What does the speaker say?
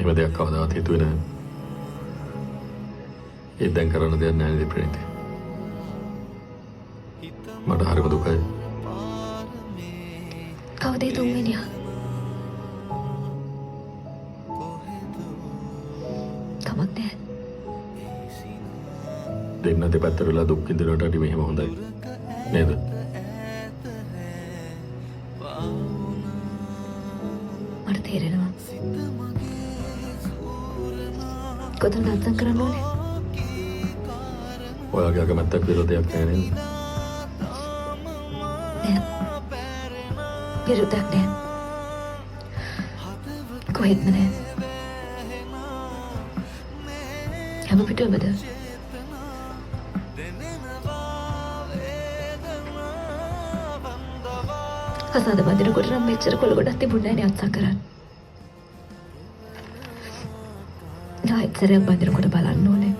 එහෙම දෙයක් කවදාවත් හිතුවේ නැහැ. ඒ දැන් කරන්න දෙයක් නැහැ නේද ප්‍රේත. මට හරිම දුකයි. කවුද ඒ තුන්වෙනියා? කමක් නැහැ. දෙන්න දෙපැත්තට වෙලා දුක් විඳිනවට අඩි මෙහෙම හොඳයි. නේද? මට තේරෙනවා. කොතන නැත්තම් කරන්න ඕනේ? ඔයාගේ අකමැත්තක් විරෝධයක් නැහැ නේද? නෑ. විරුද්ධක් නෑ. කොහෙත්ම නෑ. හැම පිටුවමද? හසාද බඳිනකොට නම් මෙච්චර කොළ ගොඩක් තිබුණේ නෑනේ අත්සන් කරන්න. ආයෙත් සැරයක් බඳිනකොට බලන්න ඕනේ.